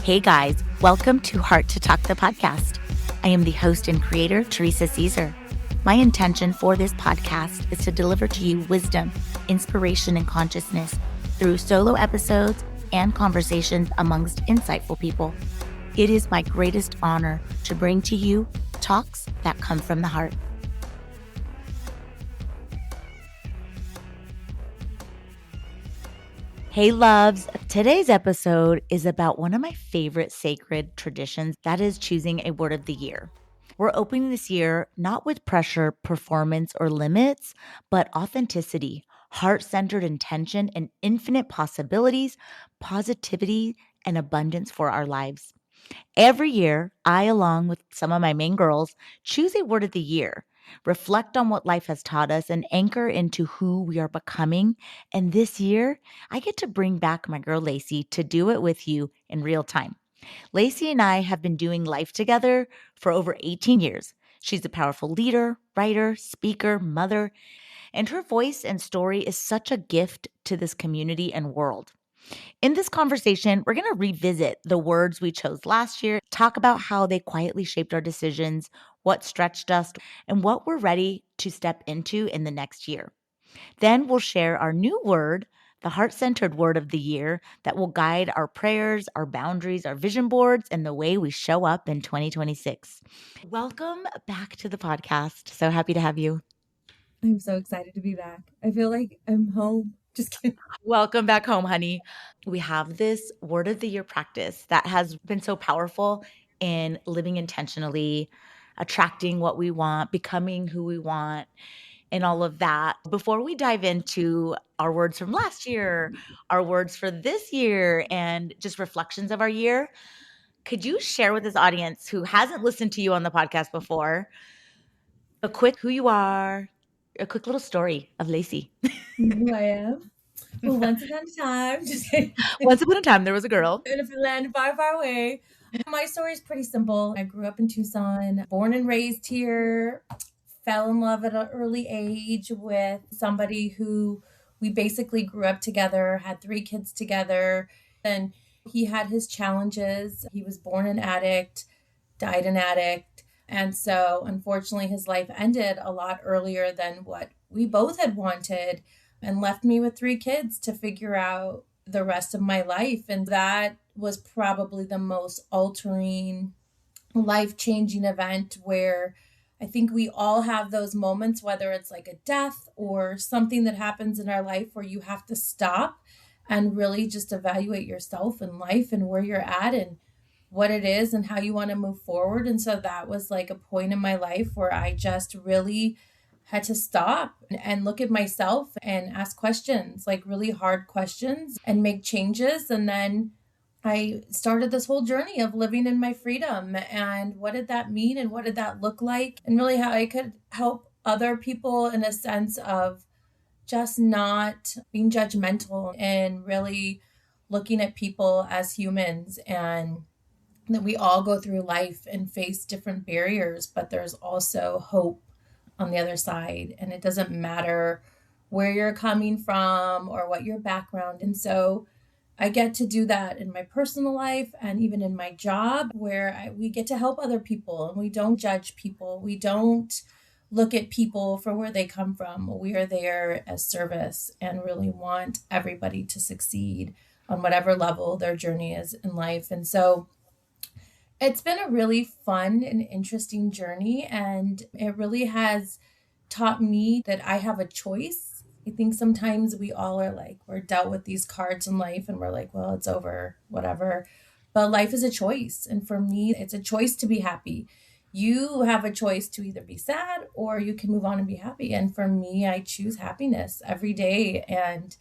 Hey guys, welcome to Heart to Talk, the podcast. I am the host and creator, Theresa Cesare. My intention for this podcast is to deliver to you wisdom, inspiration, and consciousness through solo episodes and conversations amongst insightful people. It is my greatest honor to bring to you talks that come from the heart. Hey loves, today's episode is about one of my favorite sacred traditions, that is choosing a word of the year. We're opening this year not with pressure, performance, or limits, but authenticity, heart-centered intention, and infinite possibilities, positivity, and abundance for our lives. Every year, I, along with some of my main girls, choose a word of the year, reflect on what life has taught us, and anchor into who we are becoming. And this year, I get to bring back my girl Lacey to do it with you in real time. Lacey and I have been doing life together for over 18 years. She's a powerful leader, writer, speaker, mother, and her voice and story is such a gift to this community and world. In this conversation, we're going to revisit the words we chose last year, talk about how they quietly shaped our decisions, what stretched us, and what we're ready to step into in the next year. Then we'll share our new word, the heart-centered word of the year that will guide our prayers, our boundaries, our vision boards, and the way we show up in 2026. Welcome back to the podcast. So happy to have you. I'm so excited to be back. I feel like I'm home. Just kidding. Welcome back home, honey. We have this word of the year practice that has been so powerful in living intentionally, attracting what we want, becoming who we want, and all of that. Before we dive into our words from last year, our words for this year, and just reflections of our year, could you share with this audience who hasn't listened to you on the podcast before a quick who you are, a quick little story of Lacey? Who I am. Well, once upon a time, just kidding. Once upon a time, there was a girl. In a land far, far away. My story is pretty simple. I grew up in Tucson, born and raised here, fell in love at an early age with somebody who we basically grew up together, had 3 kids together. And he had his challenges. He was born an addict, died an addict. And so, unfortunately, his life ended a lot earlier than what we both had wanted and left me with 3 kids to figure out the rest of my life. And that was probably the most altering, life-changing event where I think we all have those moments, whether it's like a death or something that happens in our life where you have to stop and really just evaluate yourself and life and where you're at and what it is and how you want to move forward. And so that was like a point in my life where I just really had to stop and look at myself and ask questions, like really hard questions, and make changes. And then I started this whole journey of living in my freedom. And what did that mean? And what did that look like? And really how I could help other people in a sense of just not being judgmental and really looking at people as humans, and that we all go through life and face different barriers, but there's also hope on the other side. And it doesn't matter where you're coming from or what your background. And so I get to do that in my personal life and even in my job where we get to help other people and we don't judge people. We don't look at people for where they come from. We are there as service and really want everybody to succeed on whatever level their journey is in life. And so it's been a really fun and interesting journey, and it really has taught me that I have a choice. I think sometimes we all are like, we're dealt with these cards in life and we're like, well, it's over, whatever. But life is a choice. And for me, it's a choice to be happy. You have a choice to either be sad or you can move on and be happy. And for me, I choose happiness every day. And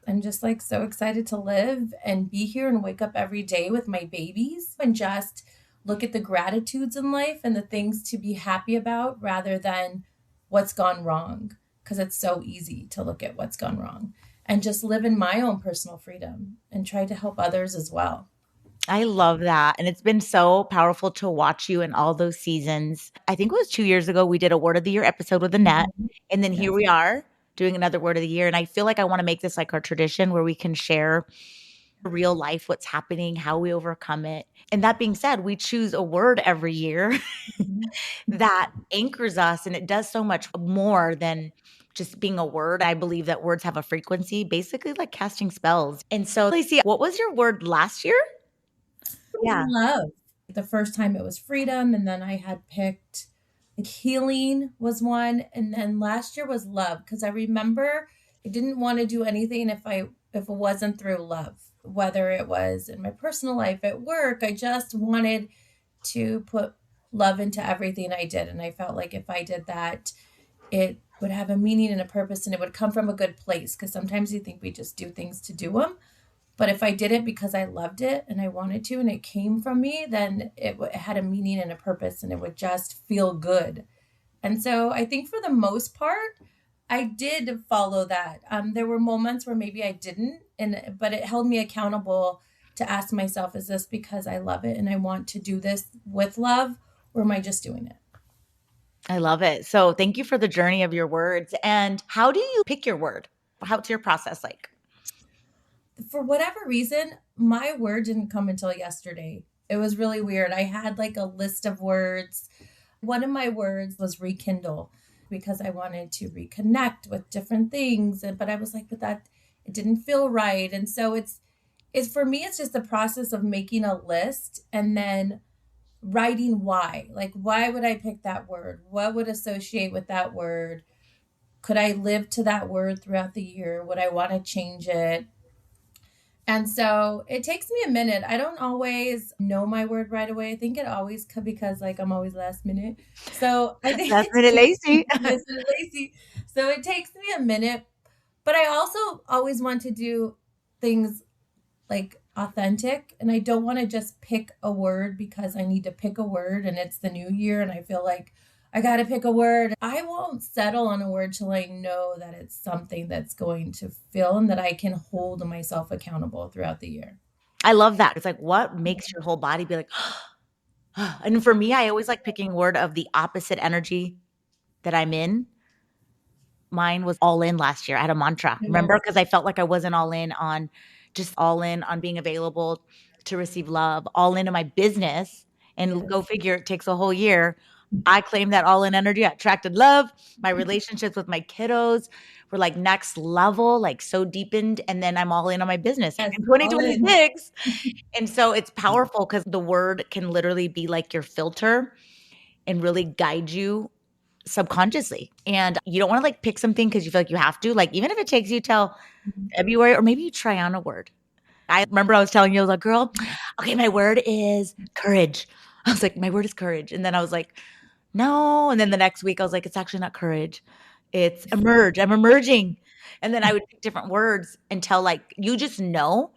I'm just like so excited to live and be here and wake up every day with my babies and just look at the gratitudes in life and the things to be happy about rather than what's gone wrong. Because it's so easy to look at what's gone wrong and just live in my own personal freedom and try to help others as well. I love that. And it's been so powerful to watch you in all those seasons. I think it was 2 years ago, we did a Word of the Year episode with Annette. And then here Yes. we are doing another Word of the Year. And I feel like I want to make this like our tradition where we can share real life, what's happening, how we overcome it. And that being said, we choose a word every year Mhm. that anchors us, and it does so much more than just being a word. I believe that words have a frequency, basically like casting spells. And so, Lacey, what was your word last year? Yeah. Love. The first time it was freedom, and then I had picked like healing was one, and then last year was love because I remember I didn't want to do anything if it wasn't through love, whether it was in my personal life at work. I just wanted to put love into everything I did, and I felt like if I did that, it would have a meaning and a purpose, and it would come from a good place because sometimes you think we just do things to do them, but if I did it because I loved it and I wanted to and it came from me, then it had a meaning and a purpose and it would just feel good. And so I think for the most part, I did follow that. There were moments where maybe I didn't, but it held me accountable to ask myself, is this because I love it and I want to do this with love, or am I just doing it? I love it. So, thank you for the journey of your words. And how do you pick your word? How's your process like? For whatever reason, my word didn't come until yesterday. It was really weird. I had like a list of words. One of my words was rekindle because I wanted to reconnect with different things. But I was like, but that it didn't feel right. And so it's for me, it's just the process of making a list and then writing why. Like, why would I pick that word? What would associate with that word? Could I live to that word throughout the year? Would I want to change it? And so it takes me a minute. I don't always know my word right away. I think it always could because like I'm always last minute. So I think Last minute Lacey. this is lazy. So it takes me a minute, but I also always want to do things like authentic, and I don't want to just pick a word because I need to pick a word and it's the new year and I feel like I got to pick a word. I won't settle on a word till I know that it's something that's going to fill and that I can hold myself accountable throughout the year. I love that. It's like, what makes your whole body be like, and for me, I always like picking a word of the opposite energy that I'm in. Mine was all in last year. I had a mantra. Remember? Yes. Because I felt like I wasn't all in on just all in on being available to receive love, all into my business. And go Yes. figure, it takes a whole year. I claimed that all in energy. I attracted love. My relationships with my kiddos were like next level, like so deepened. And then I'm all in on my business Yes. in All in. 2026. And so it's powerful because the word can literally be like your filter and really guide you subconsciously. And you don't want to like pick something because you feel like you have to. Like, even if it takes you till February, or maybe you try on a word. I remember I was telling you, I was like, girl, okay, my word is courage. I was like, my word is courage. And then I was like, no. And then the next week I was like, it's actually not courage. It's emerge. I'm emerging. And then I would pick different words until like you just know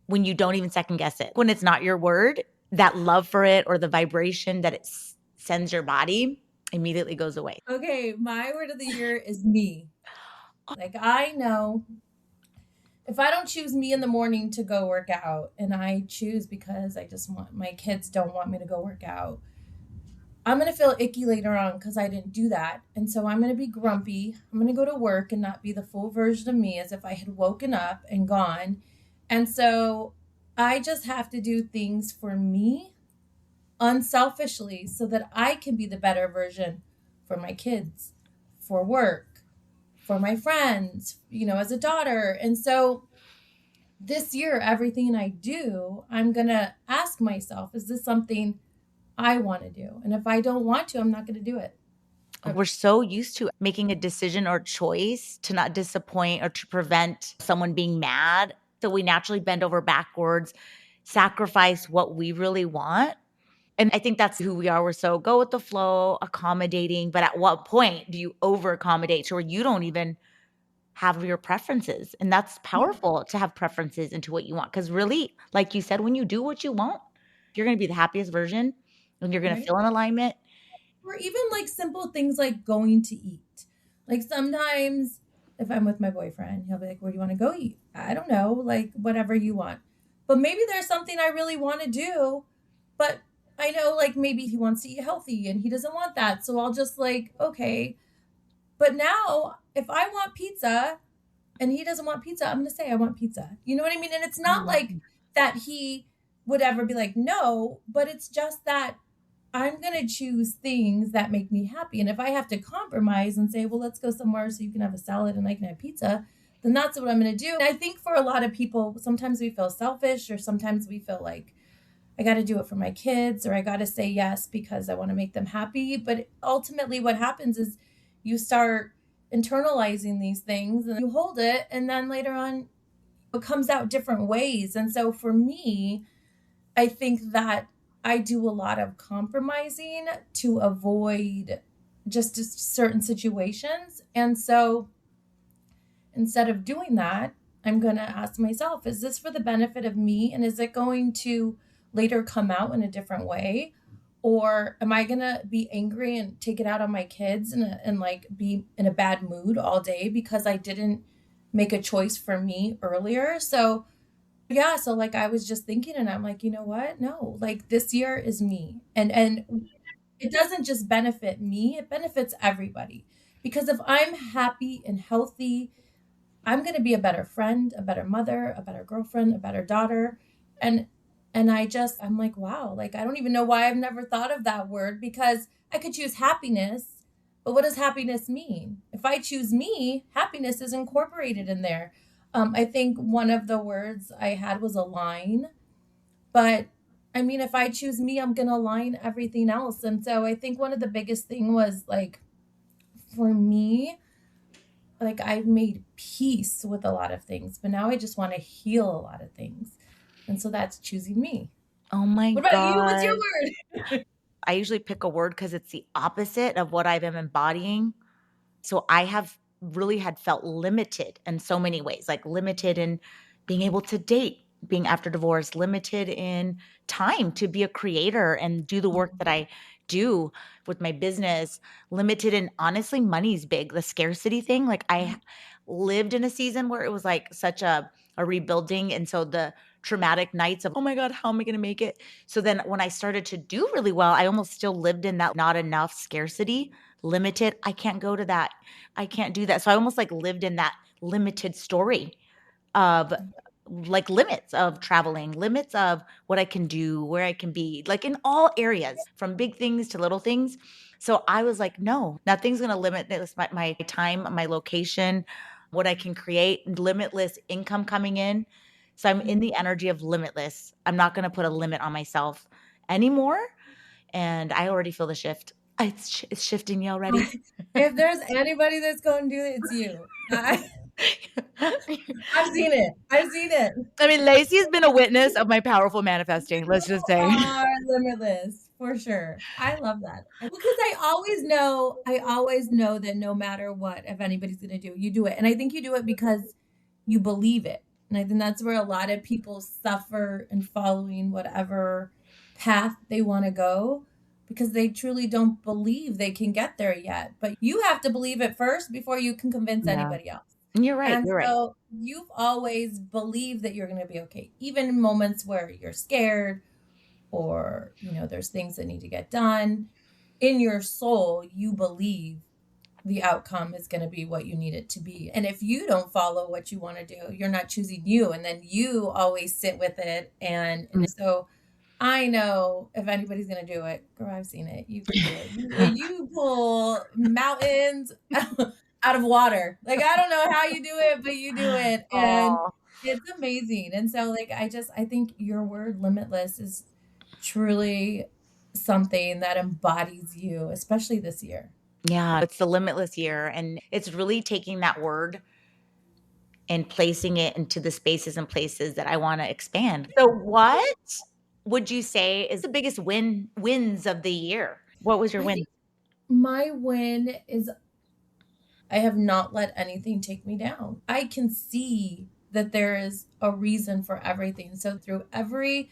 when you don't even second guess it. When it's not your word, that love for it or the vibration that it sends your body immediately goes away. Okay, my word of the year is me. Like I know if I don't choose me in the morning to go work out and I choose because I just want my kids don't want me to go work out, I'm going to feel icky later on because I didn't do that. And so I'm going to be grumpy. I'm going to go to work and not be the full version of me as if I had woken up and gone. And so I just have to do things for me unselfishly so that I can be the better version for my kids, for work, for my friends, as a daughter. And so this year, everything I do, I'm going to ask myself, is this something I want to do? And if I don't want to, I'm not going to do it. We're so used to making a decision or choice to not disappoint or to prevent someone being mad. So we naturally bend over backwards, sacrifice what we really want. And I think that's who we are. We're so go with the flow, accommodating. But at what point do you over accommodate to where you don't even have your preferences? And that's powerful to have preferences into what you want. Because really, like you said, when you do what you want, you're going to be the happiest version and you're going to Right? feel in alignment. Or even like simple things like going to eat. Like sometimes if I'm with my boyfriend, he'll be like, where do you want to go eat? I don't know, like whatever you want. But maybe there's something I really want to do, but I know like maybe he wants to eat healthy and he doesn't want that. So I'll just like, okay. But now if I want pizza, and he doesn't want pizza, I'm going to say I want pizza. You know what I mean? And it's I not love like it. that he would ever be like, no, but it's just that I'm going to choose things that make me happy. And if I have to compromise and say, well, let's go somewhere so you can have a salad and I can have pizza, then that's what I'm going to do. And I think for a lot of people, sometimes we feel selfish, or sometimes we feel like I got to do it for my kids, or I got to say yes because I want to make them happy. But ultimately, what happens is you start internalizing these things and you hold it. And then later on, it comes out different ways. And so for me, I think that I do a lot of compromising to avoid just certain situations. And so instead of doing that, I'm going to ask myself, is this for the benefit of me? And is it going to later come out in a different way? Or am I going to be angry and take it out on my kids and like be in a bad mood all day because I didn't make a choice for me earlier? So yeah, so like I was just thinking and I'm like, you know what? No, like this year is me. And it doesn't just benefit me, it benefits everybody. Because if I'm happy and healthy, I'm going to be a better friend, a better mother, a better girlfriend, a better daughter. And I'm like, wow, like I don't even know why I've never thought of that word, because I could choose happiness, but what does happiness mean? If I choose me, happiness is incorporated in there. I think one of the words I had was align, but I mean, if I choose me, I'm going to align everything else. And so I think one of the biggest thing was like, for me, like I've made peace with a lot of things, but now I just want to heal a lot of things. And so that's choosing me. Oh my What about you? What's your God. word? I usually pick a word because it's the opposite of what I've been embodying. So I have really had felt limited in so many ways, like limited in being able to date, being after divorce, limited in time to be a creator and do the work that I do with my business, limited in honestly, money's big, the scarcity thing. Like I lived in a season where it was like such a rebuilding. And so the traumatic nights of, oh my God, how am I going to make it? So then when I started to do really well, I almost still lived in that not enough scarcity, limited. I can't go to that. I can't do that. So I almost like lived in that limited story of like limits of traveling, limits of what I can do, where I can be, like in all areas, from big things to little things. So I was like, no, nothing's going to limit this, my time, my location, what I can create, limitless income coming in. So I'm in the energy of limitless. I'm not going to put a limit on myself anymore. And I already feel the shift. It's shifting you already. If there's anybody that's going to do it, it's you. I've seen it. I've seen it. I mean, Lacey's been a witness of my powerful manifesting, let's just You say. are limitless for sure. I love that. Because I always know that no matter what, if anybody's going to do it, you do it. And I think you do it because you believe it. And I think that's where a lot of people suffer in following whatever path they want to go, because they truly don't believe they can get there yet. But you have to believe it first before you can convince Yeah. anybody else. You're right, And you're right. so you've always believed that you're going to be okay, even in moments where you're scared, or there's things that need to get done. In your soul, you believe the outcome is going to be what you need it to be. And if you don't follow what you want to do, you're not choosing you, and then you always sit with it. And so I know if anybody's going to do it, girl, I've seen it. You can do it. You pull mountains out of water. Like, I don't know how you do it, but you do it. And Oh, it's amazing. And so like, I think your word limitless is truly something that embodies you, especially this year. yeah, it's the limitless year, and it's really taking that word and placing it into the spaces and places that I wanna expand. So what would you say is the biggest wins of the year? What was your I win? think my win is I have not let anything take me down. I can see that there is a reason for everything. So through every,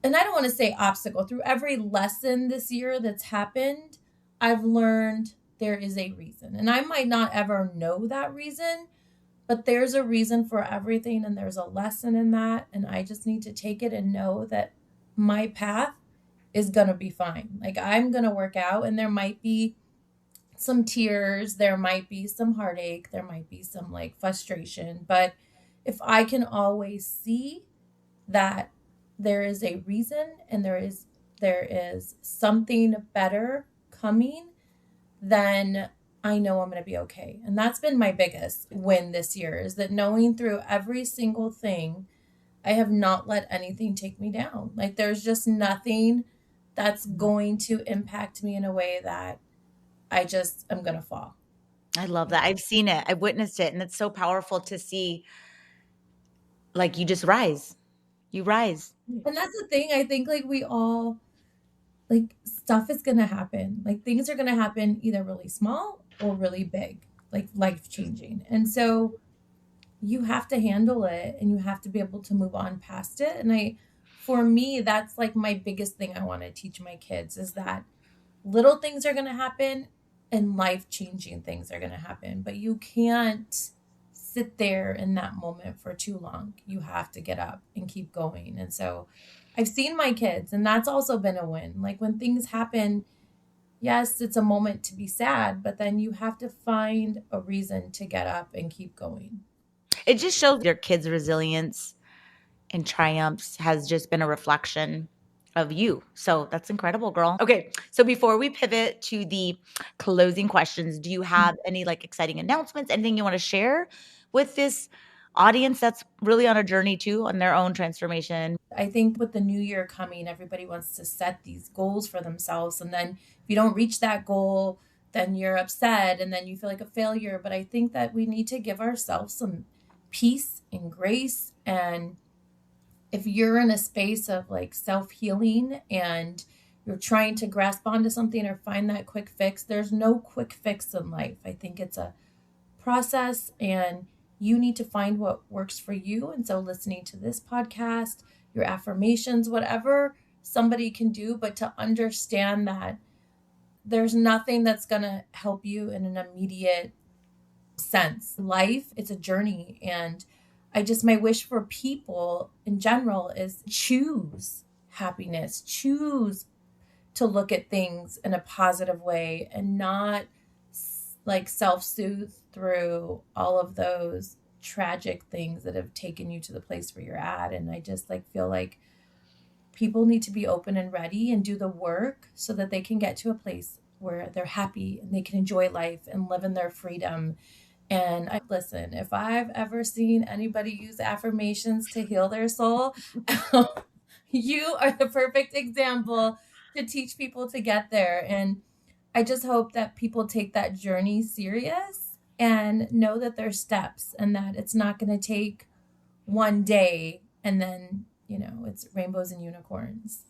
and I don't want to say obstacle, through every lesson this year that's happened, I've learned there is a reason. And I might not ever know that reason, but there's a reason for everything, and there's a lesson in that. And I just need to take it and know that my path is going to be fine. Like I'm going to work out, and there might be some tears, there might be some heartache, there might be some like frustration, but if I can always see that there is a reason and there is something better coming, then I know I'm going to be okay. And that's been my biggest win this year, is that knowing through every single thing, I have not let anything take me down. Like there's just nothing that's going to impact me in a way that I'm going to fall. I love that. I've seen it. I've witnessed it. And it's so powerful to see, like, you just rise. You rise. And that's the thing. I think like we all, like, stuff is going to happen. Like things are going to happen either really small or really big, like life changing. And so you have to handle it and you have to be able to move on past it. And for me, that's like my biggest thing I want to teach my kids, is that little things are going to happen and life changing things are going to happen, but you can't sit there in that moment for too long. You have to get up and keep going. And so I've seen my kids, and that's also been a win. Like when things happen, yes, it's a moment to be sad, but then you have to find a reason to get up and keep going. It just shows your kids' resilience and triumphs has just been a reflection of you. So that's incredible, girl. Okay. So before we pivot to the closing questions, do you have any like exciting announcements? Anything you want to share with this audience that's really on a journey too, on their own transformation? I think with the new year coming, everybody wants to set these goals for themselves. And then if you don't reach that goal, then you're upset and then you feel like a failure. But I think that we need to give ourselves some peace and grace. And if you're in a space of like self healing and you're trying to grasp onto something or find that quick fix, there's no quick fix in life. I think it's a process and you need to find what works for you. And so listening to this podcast, your affirmations, whatever somebody can do, but to understand that there's nothing that's going to help you in an immediate sense. Life, it's a journey. And my wish for people in general is choose happiness, choose to look at things in a positive way and not like self-soothe through all of those tragic things that have taken you to the place where you're at. And I just like feel like people need to be open and ready and do the work so that they can get to a place where they're happy and they can enjoy life and live in their freedom. And listen, if I've ever seen anybody use affirmations to heal their soul, you are the perfect example to teach people to get there. And I just hope that people take that journey serious and know that there's steps and that it's not going to take one day and then, it's rainbows and unicorns.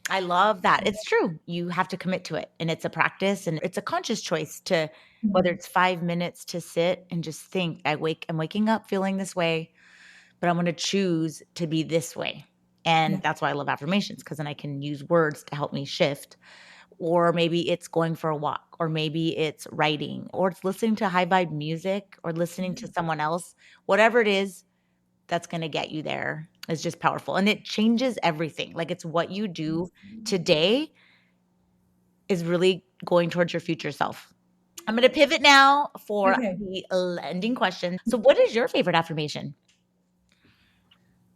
I love that. It's true. You have to commit to it, and it's a practice and it's a conscious choice to, whether it's 5 minutes to sit and just think, I'm waking up feeling this way, but I'm going to choose to be this way. And Yeah. that's why I love affirmations, because then I can use words to help me shift. Or maybe it's going for a walk, or maybe it's writing, or it's listening to high vibe music, or listening to someone else. Whatever it is that's going to get you there is just powerful. And it changes everything. Like it's what you do today is really going towards your future self. I'm going to pivot now for Okay. the ending question. So, what is your favorite affirmation?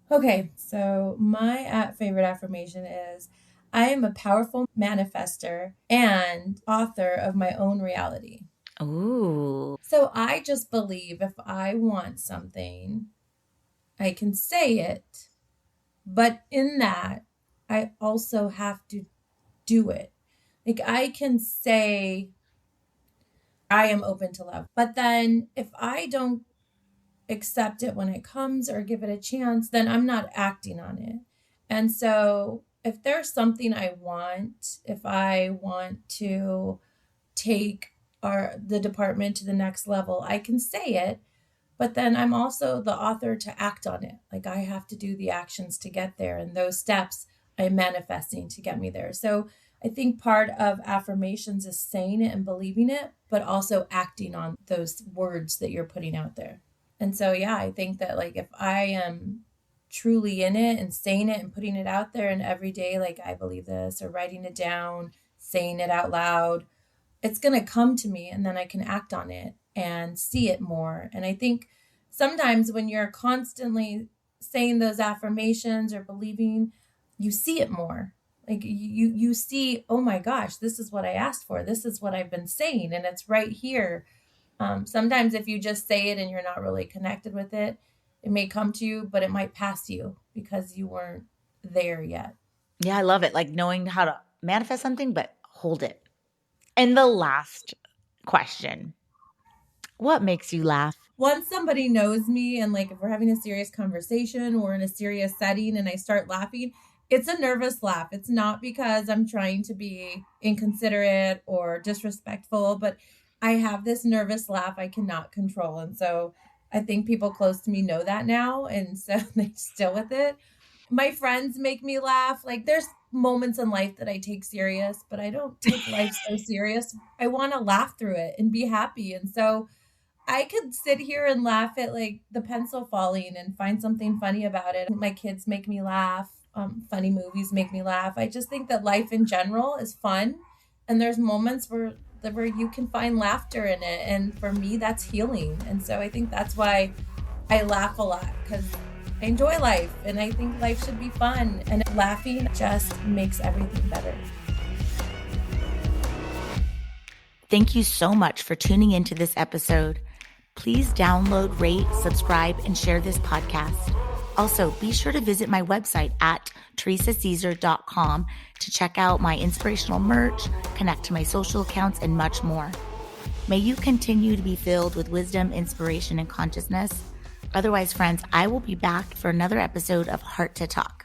Okay. So my favorite affirmation is, I am a powerful manifester and author of my own reality. Ooh. So I just believe if I want something, I can say it, but in that, I also have to do it. Like I can say, I am open to love, but then if I don't accept it when it comes or give it a chance, then I'm not acting on it. And so if there's something I want, if I want to take the department to the next level, I can say it, but then I'm also the author to act on it. Like I have to do the actions to get there, and those steps I'm manifesting to get me there. So I think part of affirmations is saying it and believing it, but also acting on those words that you're putting out there. And so, yeah, I think that like if I am truly in it and saying it and putting it out there and every day, like I believe this, or writing it down, saying it out loud, it's going to come to me, and then I can act on it and see it more. And I think sometimes when you're constantly saying those affirmations or believing, you see it more. Like you see, oh my gosh, this is what I asked for. This is what I've been saying, and it's right here. Sometimes if you just say it and you're not really connected with it, it may come to you, but it might pass you because you weren't there yet. Yeah, I love it. Like knowing how to manifest something, but hold it. And the last question, what makes you laugh? Once somebody knows me, and like if we're having a serious conversation or in a serious setting and I start laughing, it's a nervous laugh. It's not because I'm trying to be inconsiderate or disrespectful, but I have this nervous laugh I cannot control. And so I think people close to me know that now. And so they still with it. My friends make me laugh. Like there's moments in life that I take serious, but I don't take life so serious. I want to laugh through it and be happy. And so I could sit here and laugh at like the pencil falling and find something funny about it. My kids make me laugh. Funny movies make me laugh. I just think that life in general is fun, and there's moments where you can find laughter in it. And for me, that's healing. And so I think that's why I laugh a lot, because I enjoy life, and I think life should be fun. And laughing just makes everything better. Thank you so much for tuning into this episode. Please download, rate, subscribe, and share this podcast. Also, be sure to visit my website at theresacesar.com to check out my inspirational merch, connect to my social accounts, and much more. May you continue to be filled with wisdom, inspiration, and consciousness. Otherwise, friends, I will be back for another episode of Heart to Talk.